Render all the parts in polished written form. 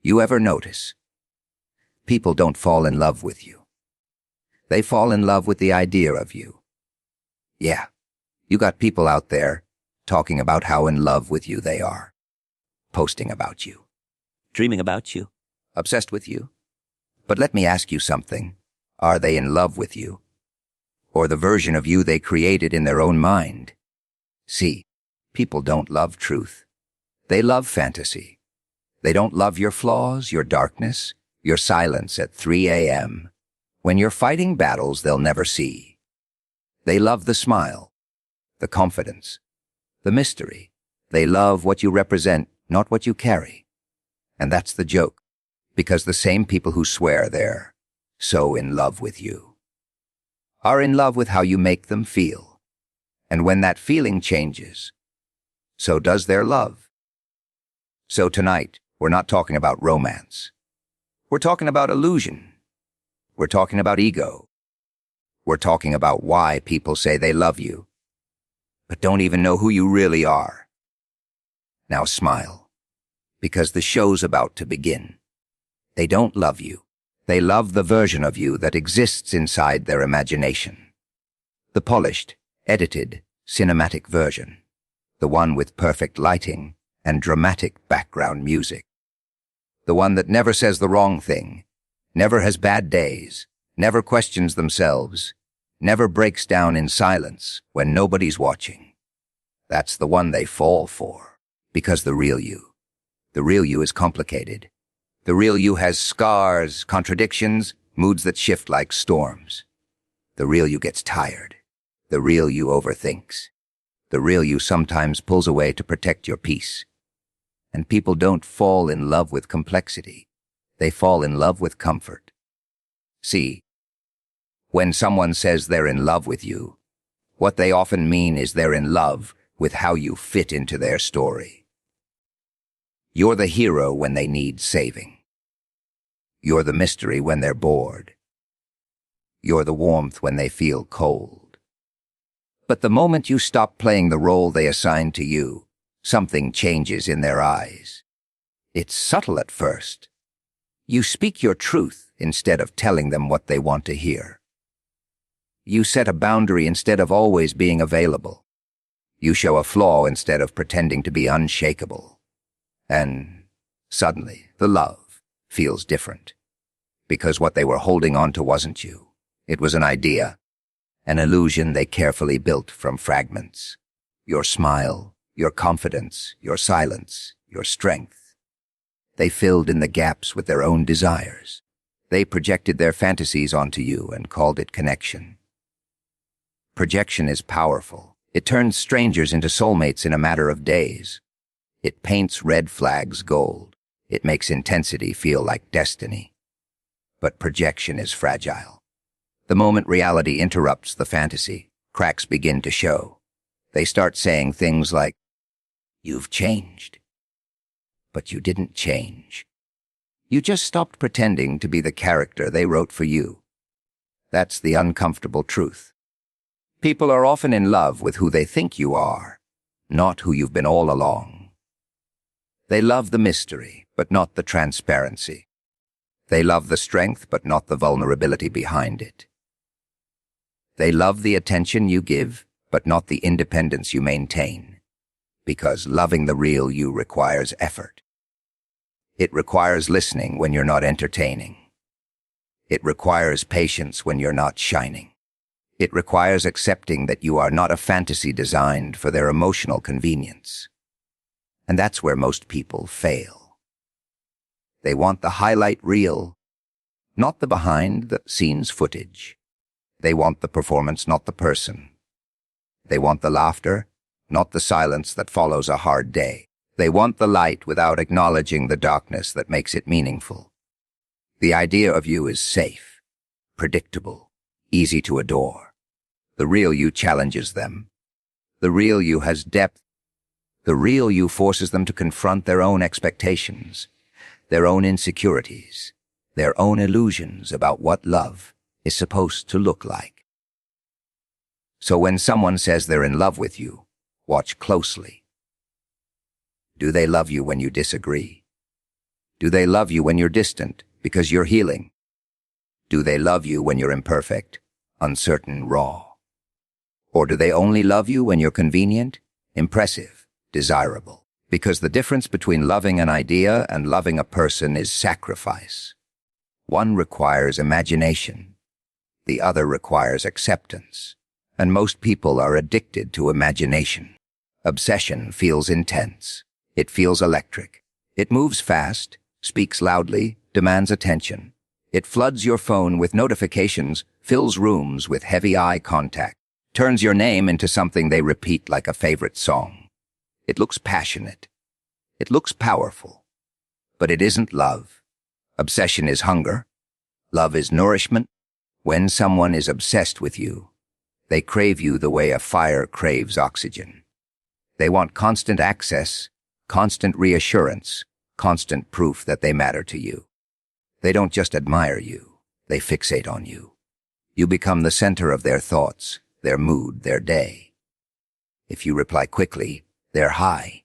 You ever notice? People don't fall in love with you. They fall in love with the idea of you. Yeah, you got people out there talking about how in love with you they are, posting about you, Dreaming about you. obsessed with you. But let me ask you something. Are they in love with you? Or the version of you they created in their own mind? See, people don't love truth. They love fantasy. They don't love your flaws, your darkness, your silence at 3 a.m. when you're fighting battles they'll never see. They love the smile, the confidence, the mystery. They love what you represent, not what you carry. And that's the joke, because the same people who swear they're so in love with you are in love with how you make them feel. And when that feeling changes, so does their love. So tonight, we're not talking about romance. We're talking about illusion. We're talking about ego. We're talking about why people say they love you, but don't even know who you really are. Now smile, because the show's about to begin. They don't love you. They love the version of you that exists inside their imagination. The polished, edited, cinematic version. The one with perfect lighting and dramatic background music. The one that never says the wrong thing, never has bad days, never questions themselves, never breaks down in silence when nobody's watching. That's the one they fall for, because the real you is complicated. The real you has scars, contradictions, moods that shift like storms. The real you gets tired. The real you overthinks. The real you sometimes pulls away to protect your peace. And people don't fall in love with complexity. They fall in love with comfort. See, when someone says they're in love with you, what they often mean is they're in love with how you fit into their story. You're the hero when they need saving. You're the mystery when they're bored. You're the warmth when they feel cold. But the moment you stop playing the role they assigned to you, something changes in their eyes. It's subtle at first. You speak your truth instead of telling them what they want to hear. You set a boundary instead of always being available. You show a flaw instead of pretending to be unshakable. And suddenly, the love feels different. Because what they were holding on to wasn't you. It was an idea, an illusion they carefully built from fragments. Your smile, your confidence, your silence, your strength. They filled in the gaps with their own desires. They projected their fantasies onto you and called it connection. Projection is powerful. It turns strangers into soulmates in a matter of days. It paints red flags gold. It makes intensity feel like destiny. But projection is fragile. The moment reality interrupts the fantasy, cracks begin to show. They start saying things like, "You've changed." But you didn't change. You just stopped pretending to be the character they wrote for you. That's the uncomfortable truth. People are often in love with who they think you are, not who you've been all along. They love the mystery, but not the transparency. They love the strength, but not the vulnerability behind it. They love the attention you give, but not the independence you maintain. Because loving the real you requires effort. It requires listening when you're not entertaining. It requires patience when you're not shining. It requires accepting that you are not a fantasy designed for their emotional convenience. And that's where most people fail. They want the highlight reel, not the behind-the-scenes footage. They want the performance, not the person. They want the laughter, not the silence that follows a hard day. They want the light without acknowledging the darkness that makes it meaningful. The idea of you is safe, predictable, easy to adore. The real you challenges them. The real you has depth. The real you forces them to confront their own expectations, their own insecurities, their own illusions about what love is supposed to look like. So when someone says they're in love with you, watch closely. Do they love you when you disagree? Do they love you when you're distant because you're healing? Do they love you when you're imperfect, uncertain, raw? Or do they only love you when you're convenient, impressive, desirable? Because the difference between loving an idea and loving a person is sacrifice. One requires imagination. The other requires acceptance. And most people are addicted to imagination. Obsession feels intense. It feels electric. It moves fast, speaks loudly, demands attention. It floods your phone with notifications, fills rooms with heavy eye contact, turns your name into something they repeat like a favorite song. It looks passionate. It looks powerful. But it isn't love. Obsession is hunger. Love is nourishment. When someone is obsessed with you, they crave you the way a fire craves oxygen. They want constant access, constant reassurance, constant proof that they matter to you. They don't just admire you, they fixate on you. You become the center of their thoughts, their mood, their day. If you reply quickly, they're high.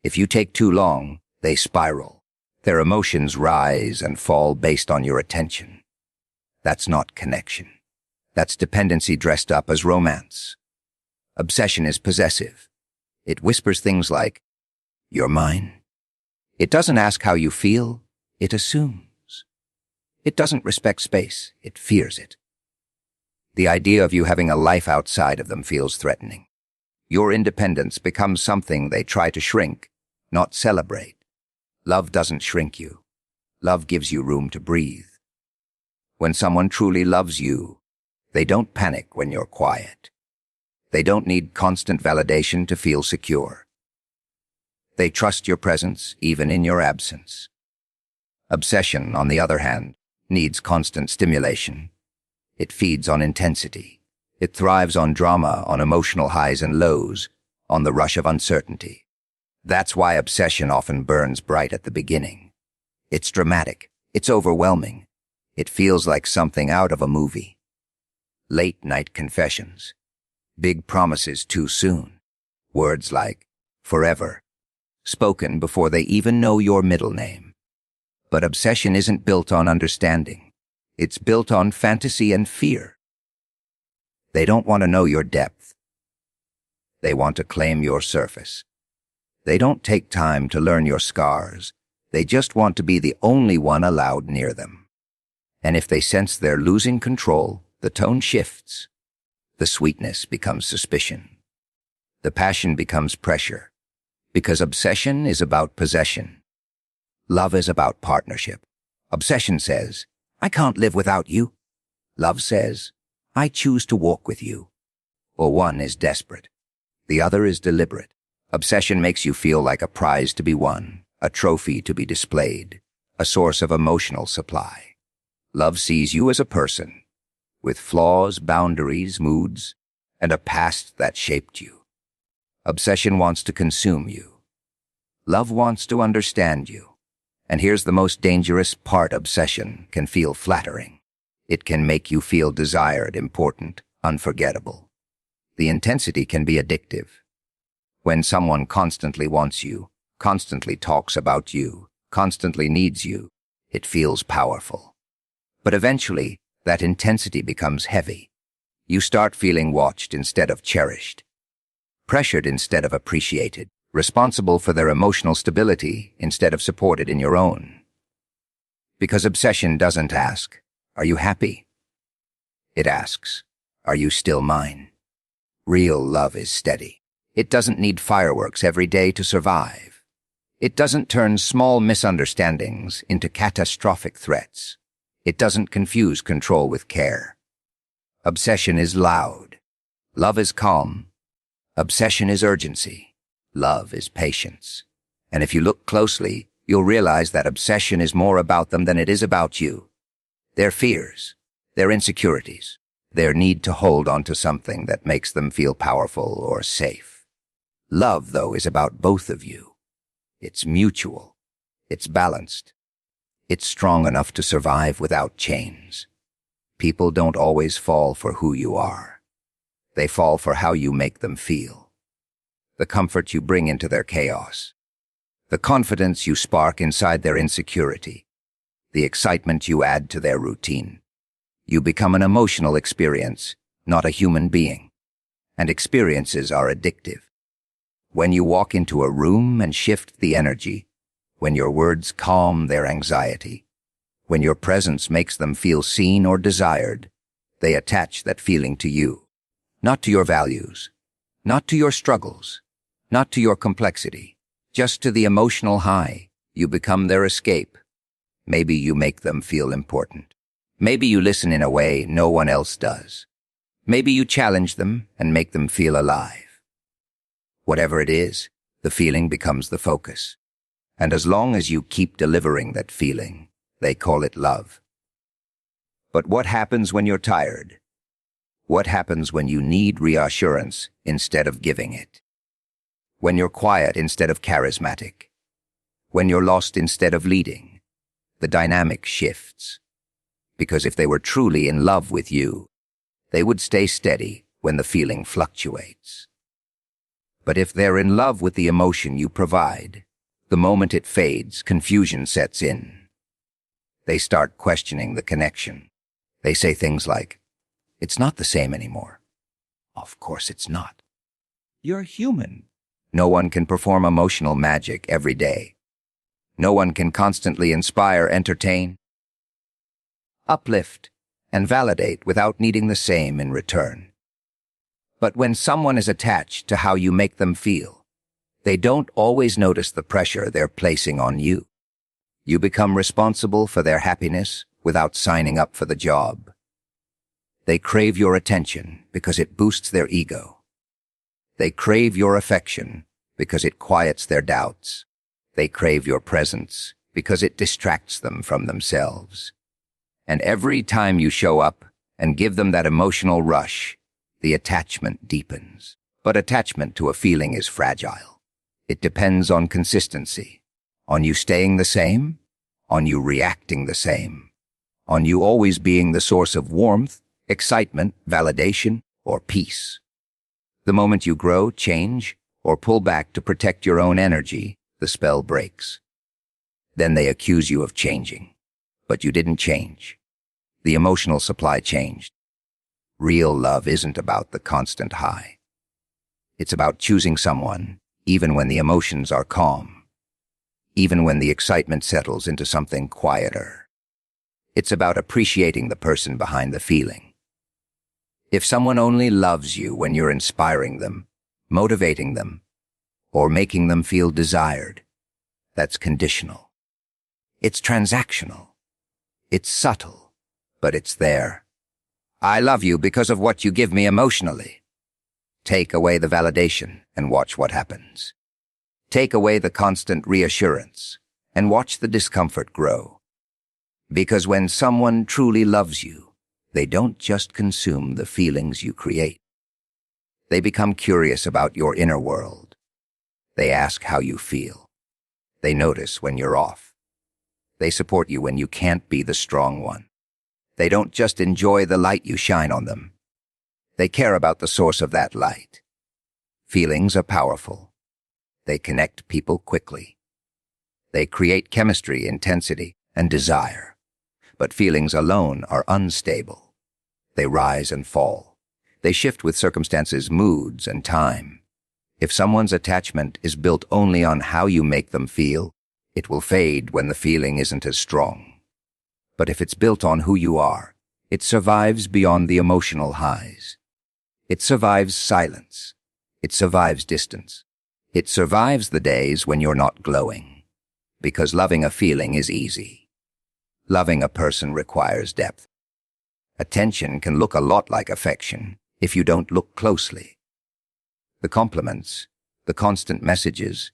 If you take too long, they spiral. Their emotions rise and fall based on your attention. That's not connection. That's dependency dressed up as romance. Obsession is possessive. It whispers things like, "You're mine." It doesn't ask how you feel, it assumes. It doesn't respect space, it fears it. The idea of you having a life outside of them feels threatening. Your independence becomes something they try to shrink, not celebrate. Love doesn't shrink you. Love gives you room to breathe. When someone truly loves you, they don't panic when you're quiet. They don't need constant validation to feel secure. They trust your presence even in your absence. Obsession, on the other hand, needs constant stimulation. It feeds on intensity. It thrives on drama, on emotional highs and lows, on the rush of uncertainty. That's why obsession often burns bright at the beginning. It's dramatic. It's overwhelming. It feels like something out of a movie. Late-night confessions. Big promises too soon. Words like forever, spoken before they even know your middle name. But obsession isn't built on understanding. It's built on fantasy and fear. They don't want to know your depth. They want to claim your surface. They don't take time to learn your scars. They just want to be the only one allowed near them. And if they sense they're losing control, the tone shifts. The sweetness becomes suspicion. The passion becomes pressure. Because obsession is about possession. Love is about partnership. Obsession says, "I can't live without you." Love says, "I choose to walk with you." Or one is desperate. The other is deliberate. Obsession makes you feel like a prize to be won, a trophy to be displayed, a source of emotional supply. Love sees you as a person, with flaws, boundaries, moods, and a past that shaped you. Obsession wants to consume you. Love wants to understand you. And here's the most dangerous part: obsession can feel flattering. It can make you feel desired, important, unforgettable. The intensity can be addictive. When someone constantly wants you, constantly talks about you, constantly needs you, it feels powerful. But eventually, that intensity becomes heavy. You start feeling watched instead of cherished, pressured instead of appreciated, responsible for their emotional stability instead of supported in your own. Because obsession doesn't ask, "Are you happy?" It asks, "Are you still mine?" Real love is steady. It doesn't need fireworks every day to survive. It doesn't turn small misunderstandings into catastrophic threats. It doesn't confuse control with care. Obsession is loud. Love is calm. Obsession is urgency. Love is patience. And if you look closely, you'll realize that obsession is more about them than it is about you. Their fears, their insecurities, their need to hold on to something that makes them feel powerful or safe. Love, though, is about both of you. It's mutual. It's balanced. It's strong enough to survive without chains. People don't always fall for who you are. They fall for how you make them feel. The comfort you bring into their chaos. the confidence you spark inside their insecurity, the excitement you add to their routine. You become an emotional experience, not a human being. And experiences are addictive. When you walk into a room and shift the energy, when your words calm their anxiety, when your presence makes them feel seen or desired, they attach that feeling to you, not to your values, not to your struggles, not to your complexity, just to the emotional high. You become their escape. Maybe you make them feel important. Maybe you listen in a way no one else does. Maybe you challenge them and make them feel alive. Whatever it is, the feeling becomes the focus. And as long as you keep delivering that feeling, they call it love. But what happens when you're tired? What happens when you need reassurance instead of giving it? When you're quiet instead of charismatic? When you're lost instead of leading? The dynamic shifts. Because if they were truly in love with you, they would stay steady when the feeling fluctuates. But if they're in love with the emotion you provide, the moment it fades, confusion sets in. They start questioning the connection. They say things like, "It's not the same anymore." Of course it's not. You're human. No one can perform emotional magic every day. No one can constantly inspire, entertain, uplift, and validate without needing the same in return. But when someone is attached to how you make them feel, they don't always notice the pressure they're placing on you. You become responsible for their happiness without signing up for the job. They crave your attention because it boosts their ego. They crave your affection because it quiets their doubts. They crave your presence because it distracts them from themselves. And every time you show up and give them that emotional rush, the attachment deepens. But attachment to a feeling is fragile. It depends on consistency, on you staying the same, on you reacting the same, on you always being the source of warmth, excitement, validation, or peace. The moment you grow, change, or pull back to protect your own energy, the spell breaks. Then they accuse you of changing. But you didn't change. The emotional supply changed. Real love isn't about the constant high. It's about choosing someone, even when the emotions are calm, even when the excitement settles into something quieter. It's about appreciating the person behind the feeling. If someone only loves you when you're inspiring them, motivating them, or making them feel desired, that's conditional. It's transactional. It's subtle, but it's there. I love you because of what you give me emotionally. Take away the validation and watch what happens. Take away the constant reassurance and watch the discomfort grow. Because when someone truly loves you, they don't just consume the feelings you create. They become curious about your inner world. They ask how you feel. They notice when you're off. They support you when you can't be the strong one. They don't just enjoy the light you shine on them. They care about the source of that light. Feelings are powerful. They connect people quickly. They create chemistry, intensity, and desire. But feelings alone are unstable. They rise and fall. They shift with circumstances, moods, and time. If someone's attachment is built only on how you make them feel, it will fade when the feeling isn't as strong. But if it's built on who you are, it survives beyond the emotional highs. It survives silence. It survives distance. It survives the days when you're not glowing. Because loving a feeling is easy. Loving a person requires depth. Attention can look a lot like affection if you don't look closely. The compliments, the constant messages,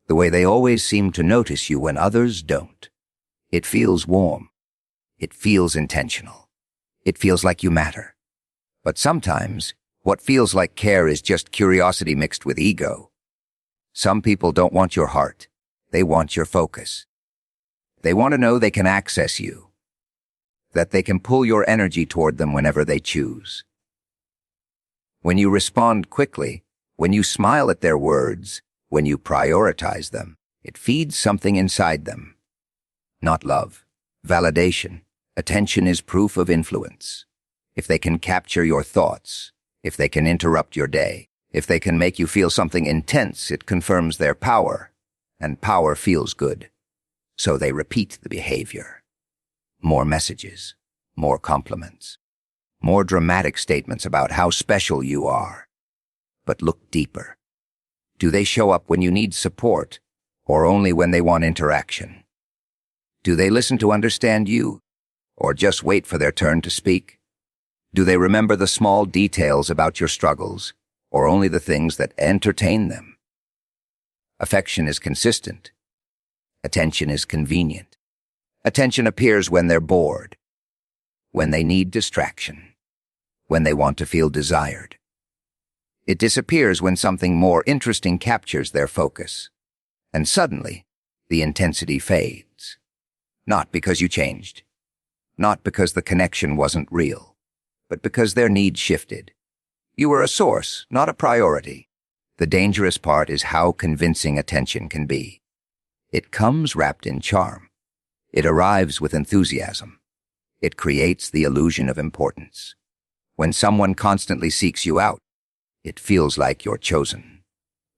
the way they always seem to notice you when others don't. It feels warm. It feels intentional. It feels like you matter. But sometimes, what feels like care is just curiosity mixed with ego. Some people don't want your heart. They want your focus. They want to know they can access you, that they can pull your energy toward them whenever they choose. When you respond quickly, when you smile at their words, when you prioritize them, It feeds something inside them. Not love, validation. Attention is proof of influence. If they can capture your thoughts, if they can interrupt your day, if they can make you feel something intense, it confirms their power, and power feels good. So they repeat the behavior. More messages, more compliments, more dramatic statements about how special you are. But look deeper. Do they show up when you need support, or only when they want interaction? Do they listen to understand you, or just wait for their turn to speak? Do they remember the small details about your struggles, or only the things that entertain them? Affection is consistent. Attention is convenient. Attention appears when they're bored, when they need distraction, when they want to feel desired. It disappears when something more interesting captures their focus, and suddenly the intensity fades. Not because you changed, not because the connection wasn't real, but because their needs shifted. You were a source, not a priority. The dangerous part is how convincing attention can be. It comes wrapped in charm. It arrives with enthusiasm. It creates the illusion of importance. When someone constantly seeks you out, it feels like you're chosen.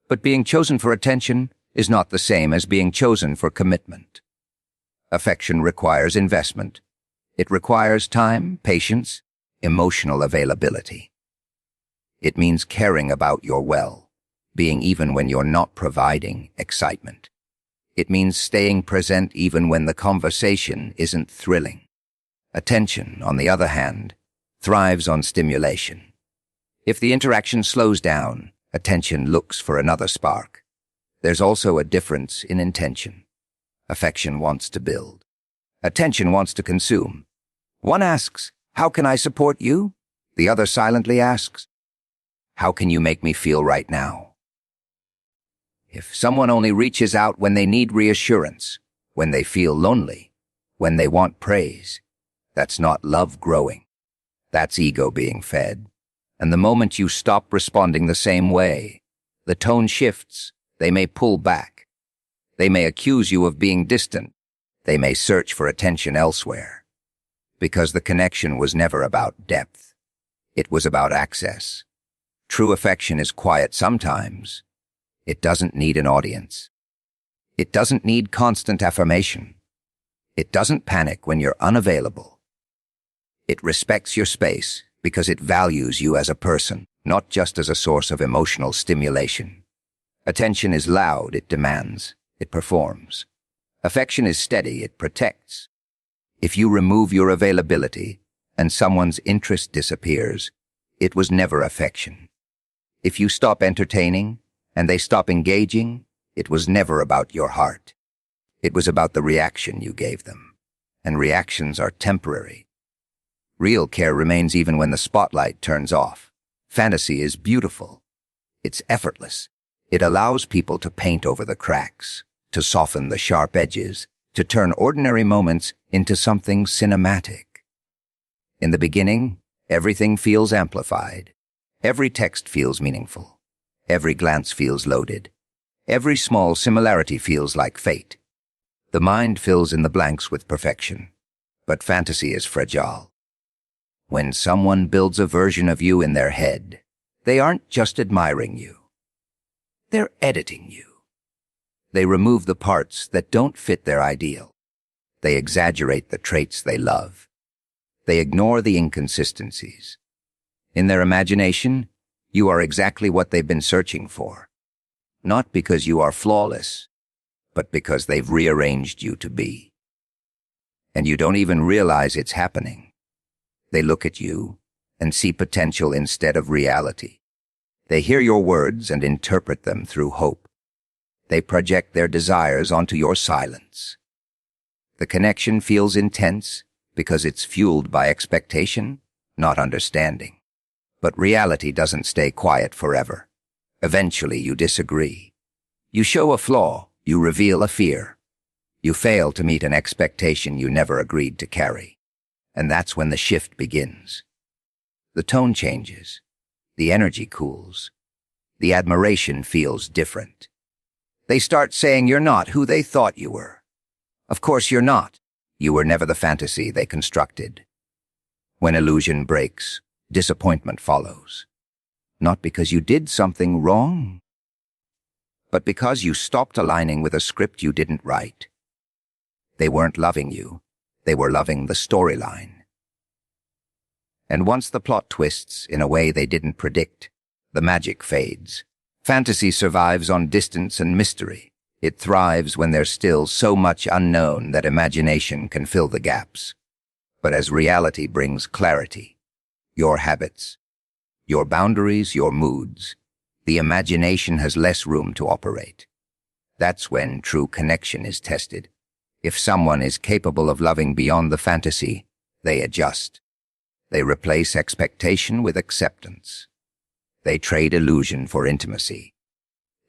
But being chosen for attention is not the same as being chosen for commitment. Affection requires investment. It requires time, patience, emotional availability. It means caring about your well, being even when you're not providing excitement. It means staying present even when the conversation isn't thrilling. Attention, on the other hand, thrives on stimulation. If the interaction slows down, attention looks for another spark. There's also a difference in intention. Affection wants to build. Attention wants to consume. One asks, "How can I support you?" The other silently asks, "How can you make me feel right now?" If someone only reaches out when they need reassurance, when they feel lonely, when they want praise, that's not love growing. That's ego being fed. And the moment you stop responding the same way, the tone shifts. They may pull back. They may accuse you of being distant. They may search for attention elsewhere. Because the connection was never about depth. It was about access. True affection is quiet sometimes. It doesn't need an audience. It doesn't need constant affirmation. It doesn't panic when you're unavailable. It respects your space because it values you as a person, not just as a source of emotional stimulation. Attention is loud, it demands, it performs. Affection is steady, it protects. If you remove your availability and someone's interest disappears, it was never affection. If you stop entertaining and they stop engaging, it was never about your heart. It was about the reaction you gave them. And reactions are temporary. Real care remains even when the spotlight turns off. Fantasy is beautiful. It's effortless. It allows people to paint over the cracks, to soften the sharp edges, to turn ordinary moments into something cinematic. In the beginning, everything feels amplified. Every text feels meaningful. Every glance feels loaded. Every small similarity feels like fate. The mind fills in the blanks with perfection. But fantasy is fragile. When someone builds a version of you in their head, they aren't just admiring you. They're editing you. They remove the parts that don't fit their ideal. They exaggerate the traits they love. They ignore the inconsistencies. In their imagination, you are exactly what they've been searching for. Not because you are flawless, but because they've rearranged you to be. And you don't even realize it's happening. They look at you and see potential instead of reality. They hear your words and interpret them through hope. They project their desires onto your silence. The connection feels intense because it's fueled by expectation, not understanding. But reality doesn't stay quiet forever. Eventually you disagree. You show a flaw, you reveal a fear. You fail to meet an expectation you never agreed to carry. And that's when the shift begins. The tone changes. The energy cools. The admiration feels different. They start saying you're not who they thought you were. Of course you're not. You were never the fantasy they constructed. When illusion breaks, disappointment follows. Not because you did something wrong, but because you stopped aligning with a script you didn't write. They weren't loving you. They were loving the storyline. And once the plot twists in a way they didn't predict, the magic fades. Fantasy survives on distance and mystery. It thrives when there's still so much unknown that imagination can fill the gaps. But as reality brings clarity, your habits, your boundaries, your moods, the imagination has less room to operate. That's when true connection is tested. If someone is capable of loving beyond the fantasy, they adjust. They replace expectation with acceptance. They trade illusion for intimacy.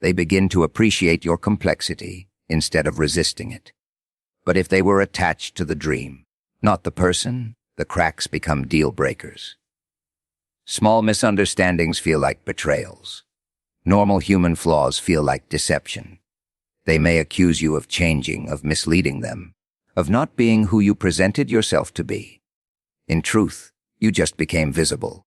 They begin to appreciate your complexity instead of resisting it. But if they were attached to the dream, not the person, the cracks become deal breakers. Small misunderstandings feel like betrayals. Normal human flaws feel like deception. They may accuse you of changing, of misleading them, of not being who you presented yourself to be. In truth, you just became visible.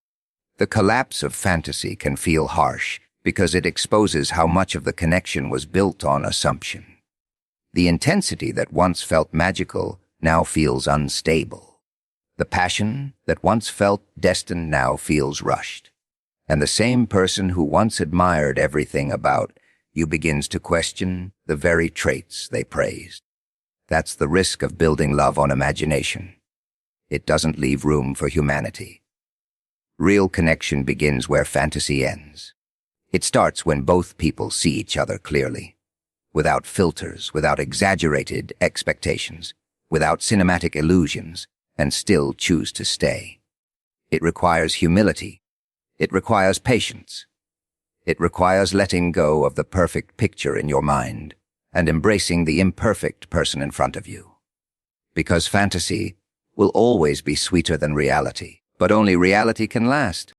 The collapse of fantasy can feel harsh because it exposes how much of the connection was built on assumption. The intensity that once felt magical now feels unstable. The passion that once felt destined now feels rushed. And the same person who once admired everything about you begins to question the very traits they praised. That's the risk of building love on imagination. It doesn't leave room for humanity. Real connection begins where fantasy ends. It starts when both people see each other clearly, without filters, without exaggerated expectations, without cinematic illusions, and still choose to stay. It requires humility. It requires patience. It requires letting go of the perfect picture in your mind and embracing the imperfect person in front of you. Because fantasy will always be sweeter than reality, but only reality can last.